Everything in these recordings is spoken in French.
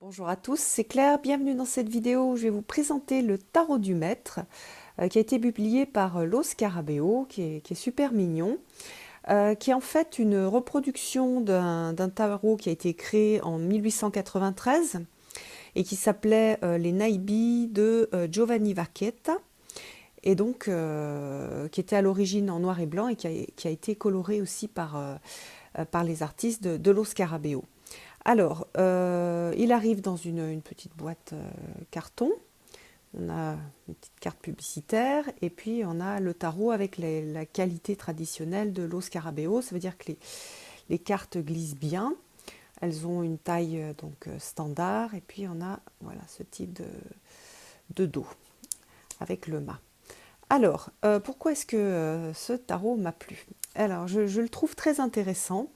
Bonjour à tous, c'est Claire, bienvenue dans cette vidéo où je vais vous présenter le tarot du maître qui a été publié par Lo Scarabeo, qui est super mignon, qui est en fait une reproduction d'un tarot qui a été créé en 1893 et qui s'appelait Les Naibi de Giovanni Vacchetta et donc qui était à l'origine en noir et blanc et qui a été coloré aussi par les artistes de Lo Scarabeo. Alors, il arrive dans une petite boîte carton. On a une petite carte publicitaire et puis on a le tarot avec la qualité traditionnelle de Lo Scarabeo. Ça veut dire que les cartes glissent bien. Elles ont une taille standard et puis on a voilà, ce type de dos avec le mât. Alors, pourquoi est-ce que ce tarot m'a plu? Alors, je le trouve très intéressant.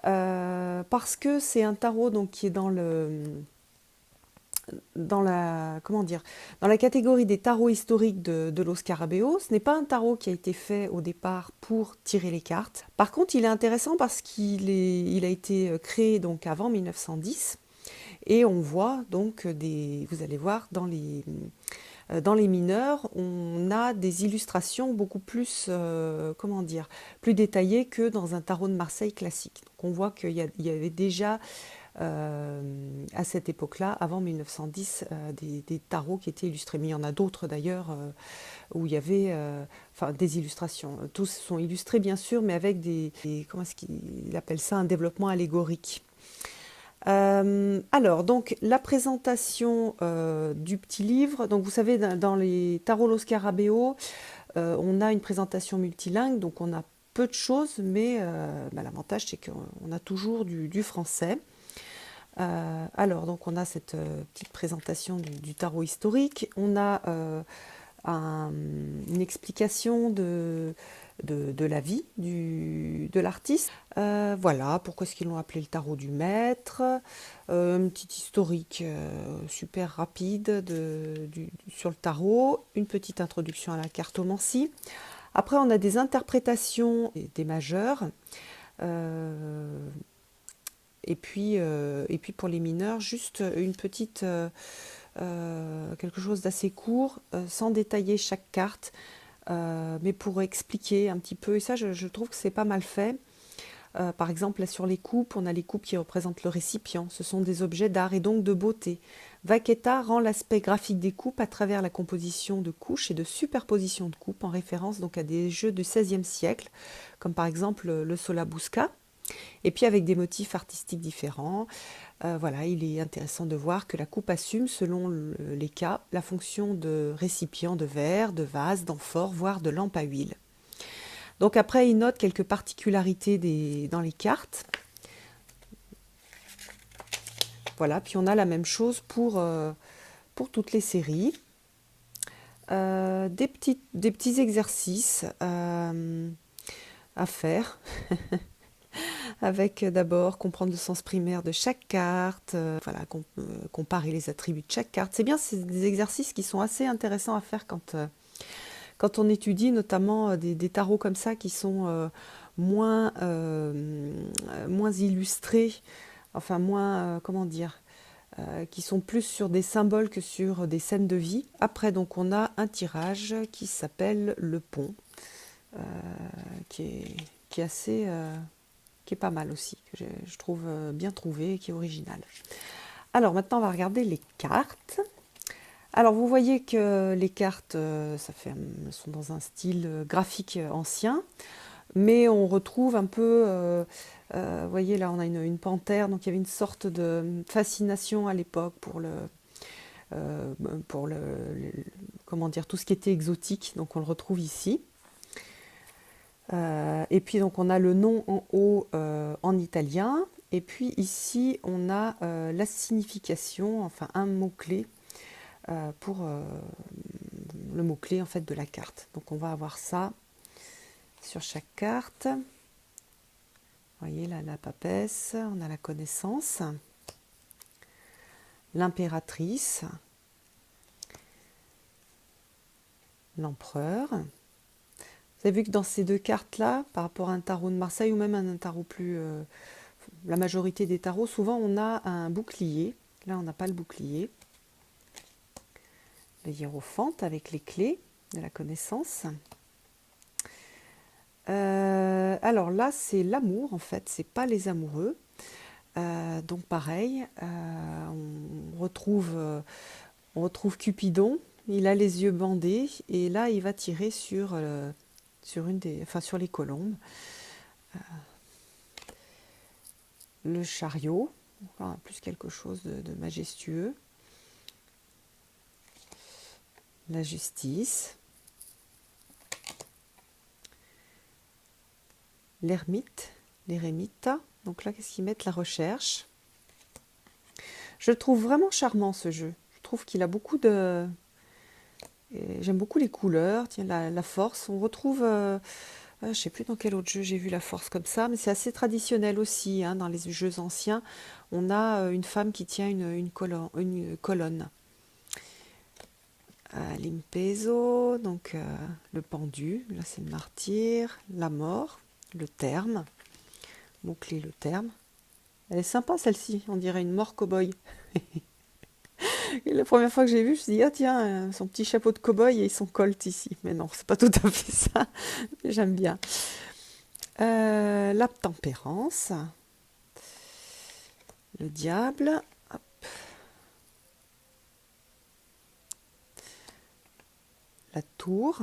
Parce que c'est un tarot donc, qui est dans la catégorie des tarots historiques de Lo Scarabeo. Ce n'est pas un tarot qui a été fait au départ pour tirer les cartes. Par contre, il est intéressant parce il a été créé donc avant 1910 et on voit donc vous allez voir dans les mineurs, on a des illustrations beaucoup plus, plus détaillées que dans un tarot de Marseille classique. Donc on voit qu'il y avait déjà à cette époque-là, avant 1910, des tarots qui étaient illustrés. Mais il y en a d'autres d'ailleurs où il y avait des illustrations. Tous sont illustrés bien sûr, mais avec comment est-ce qu'il appelle ça, un développement allégorique. Alors, donc, la présentation du petit livre. Donc, vous savez, dans les tarots Lo Scarabeo, on a une présentation multilingue, donc on a peu de choses, mais l'avantage, c'est qu'on a toujours du français. Alors, donc, on a cette petite présentation du tarot historique. On a une explication de la vie de l'artiste. Voilà, pourquoi est-ce qu'ils l'ont appelé le tarot du maître. Une petite historique super rapide sur le tarot. Une petite introduction à la cartomancie. Après, on a des interprétations des majeurs. Et puis pour les mineurs, juste une petite quelque chose d'assez court, sans détailler chaque carte, mais pour expliquer un petit peu. Et ça, je trouve que c'est pas mal fait. Par exemple, là, sur les coupes, on a les coupes qui représentent le récipient. Ce sont des objets d'art et donc de beauté. Vacchetta rend l'aspect graphique des coupes à travers la composition de couches et de superposition de coupes, en référence donc à des jeux du XVIe siècle, comme par exemple le Solabusca. Et puis avec des motifs artistiques différents. Voilà, il est intéressant de voir que la coupe assume, selon les cas, la fonction de récipient de verre, de vase, d'amphore, voire de lampe à huile. Donc après, il note quelques particularités dans les cartes. Voilà, puis on a la même chose pour toutes les séries. Des petits exercices à faire. Avec d'abord comprendre le sens primaire de chaque carte, voilà, comparer les attributs de chaque carte. C'est bien, c'est des exercices qui sont assez intéressants à faire quand on étudie notamment des tarots comme ça qui sont moins illustrés, enfin moins, qui sont plus sur des symboles que sur des scènes de vie. Après, donc, on a un tirage qui s'appelle le pont, euh, qui est assez... qui est pas mal aussi, que je trouve bien trouvé et qui est original. Alors maintenant, on va regarder les cartes. Alors vous voyez que les cartes sont dans un style graphique ancien, mais on retrouve un peu, vous voyez là, on a une panthère, donc il y avait une sorte de fascination à l'époque euh, pour comment dire, tout ce qui était exotique, donc on le retrouve ici. Et puis donc on a le nom en haut en italien, et puis ici on a la signification, enfin un mot-clé pour le mot-clé en fait de la carte. Donc on va avoir ça sur chaque carte. Vous voyez là, la papesse, on a la connaissance, l'impératrice, l'empereur. Vous avez vu que dans ces deux cartes-là, par rapport à un tarot de Marseille ou même à un tarot plus... la majorité des tarots, souvent on a un bouclier Là, on n'a pas le bouclier. Le hiérophante avec les clés de la connaissance. Alors là, c'est l'amour, en fait, c'est pas les amoureux. Donc pareil, on retrouve Cupidon, il a les yeux bandés, et là, il va tirer sur sur les colombes. Le chariot, enfin, plus quelque chose de majestueux. La justice. L'ermite, l'érémite. Donc là, qu'est-ce qu'ils mettent? La recherche. Je le trouve vraiment charmant, ce jeu. Je trouve qu'il a beaucoup de... J'aime beaucoup les couleurs, tiens, la force. On retrouve... je ne sais plus dans quel autre jeu j'ai vu la force comme ça, mais c'est assez traditionnel aussi, hein, dans les jeux anciens. On a une femme qui tient une colonne. L'impeso, donc le pendu, là c'est le martyr, la mort, le terme, mot-clé le terme. Elle est sympa celle-ci, on dirait une mort cow-boy. Et la première fois que j'ai vu, je me suis dit, ah tiens, son petit chapeau de cow-boy et son colt ici. Mais non, c'est pas tout à fait ça, mais j'aime bien. La tempérance, le diable, hop. La tour,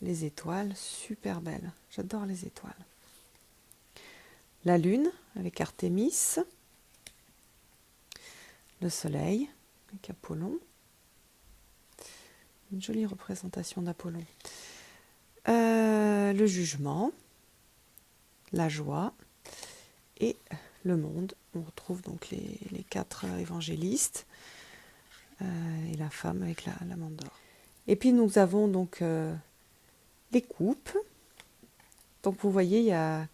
les étoiles, super belles. J'adore les étoiles. La lune avec Artémis, le soleil avec Apollon, une jolie représentation d'Apollon. Le jugement, la joie et le monde. On retrouve donc les 4 évangélistes et la femme avec la mande d'or. Et puis nous avons donc les coupes. Donc vous voyez, il y a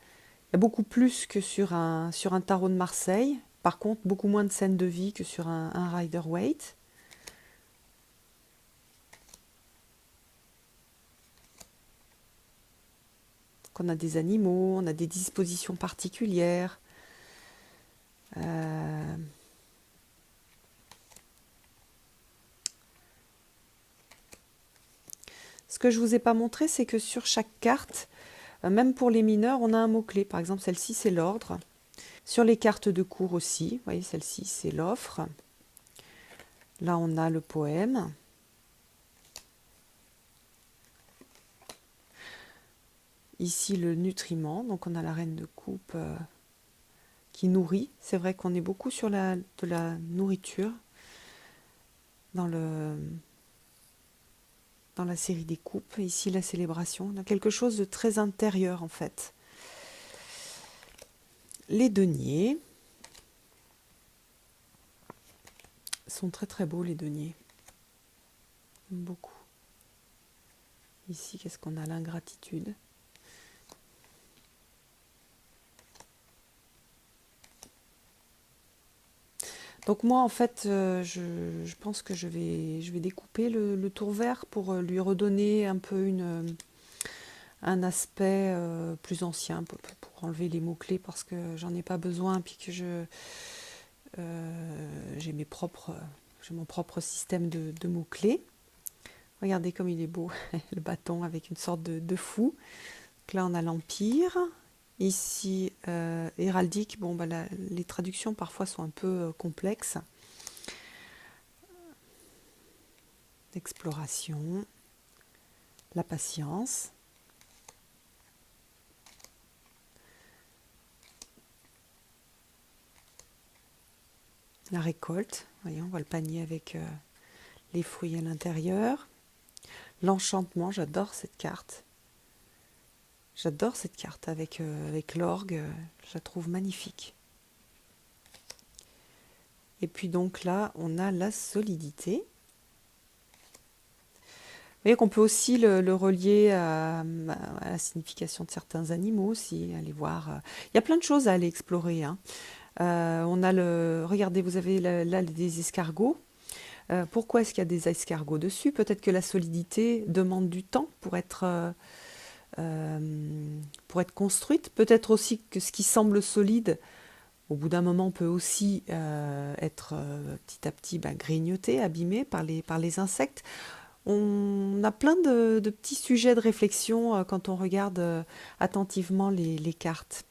beaucoup plus que sur un tarot de Marseille. Par contre, beaucoup moins de scènes de vie que sur un Rider-Waite. On a des animaux, on a des dispositions particulières. Ce que je ne vous ai pas montré, c'est que sur chaque carte, même pour les mineurs, on a un mot-clé. Par exemple, celle-ci, c'est l'ordre. Sur les cartes de cours aussi, vous voyez, celle-ci, c'est l'offre. Là, on a le poème. Ici, le nutriment. Donc, on a la reine de coupe qui nourrit. C'est vrai qu'on est beaucoup sur de la nourriture dans la série des coupes. Ici, la célébration. On a quelque chose de très intérieur, en fait. Les deniers sont très très beaux, les deniers. J'aime beaucoup. Ici, qu'est-ce qu'on a? L'ingratitude. Donc moi, en fait, je pense que je vais découper le tour vert pour lui redonner un peu un aspect plus ancien, pour enlever les mots-clés parce que j'en ai pas besoin, puis que j'ai mon propre système de mots-clés. Regardez comme il est beau, le bâton avec une sorte de fou. Donc là, on a l'Empire. Ici, héraldique, bon, bah, les traductions parfois sont un peu complexes. L'exploration, la patience. La récolte, voyez, on voit le panier avec les fruits à l'intérieur. L'enchantement, j'adore cette carte. J'adore cette carte avec l'orgue, je la trouve magnifique. Et puis donc là, on a la solidité. Vous voyez qu'on peut aussi le relier à la signification de certains animaux aussi, aller voir. Il y a plein de choses à aller explorer, hein. On a regardez, vous avez là des escargots. Pourquoi est-ce qu'il y a des escargots dessus? Peut-être que la solidité demande du temps pour être construite. Peut-être aussi que ce qui semble solide Au bout d'un moment, on peut aussi être petit à petit grignoté, abîmé par les insectes. On a plein de petits sujets de réflexion quand on regarde attentivement les cartes.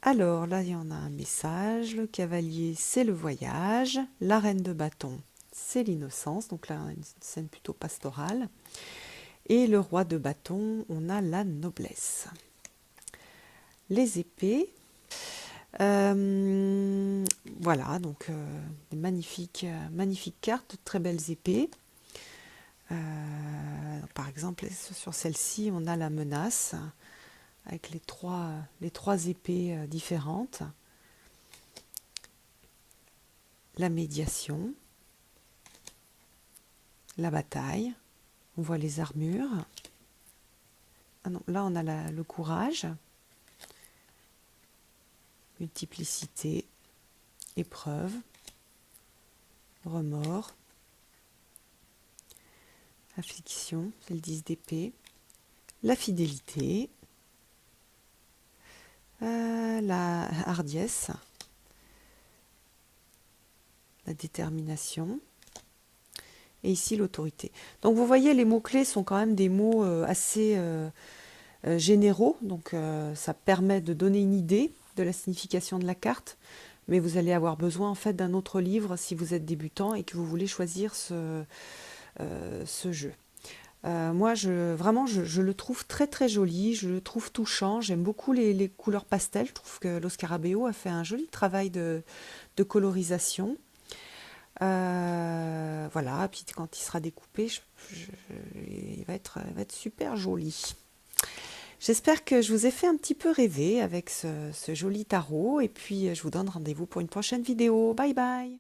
Alors là, il y en a un message. Le cavalier, c'est le voyage. La reine de bâton, c'est l'innocence. Donc là, on a une scène plutôt pastorale. Et le roi de bâton, on a la noblesse. Les épées. Voilà, donc des magnifiques cartes, de très belles épées. Par exemple, sur celle-ci, on a la menace avec les trois épées différentes. La médiation, la bataille, on voit les armures. Ah non, là, on a le courage, multiplicité, épreuve, remords, affliction, c'est le 10 d'épée, la fidélité, la hardiesse, la détermination, et ici l'autorité. Donc vous voyez, les mots-clés sont quand même des mots assez généraux, donc ça permet de donner une idée de la signification de la carte, mais vous allez avoir besoin en fait d'un autre livre si vous êtes débutant et que vous voulez choisir ce jeu. Moi, vraiment, je le trouve très très joli, je le trouve touchant, j'aime beaucoup les couleurs pastel, je trouve que Lo Scarabeo a fait un joli travail de colorisation. Voilà, puis quand il sera découpé, il va être super joli. J'espère que je vous ai fait un petit peu rêver avec ce joli tarot, et puis je vous donne rendez-vous pour une prochaine vidéo. Bye bye!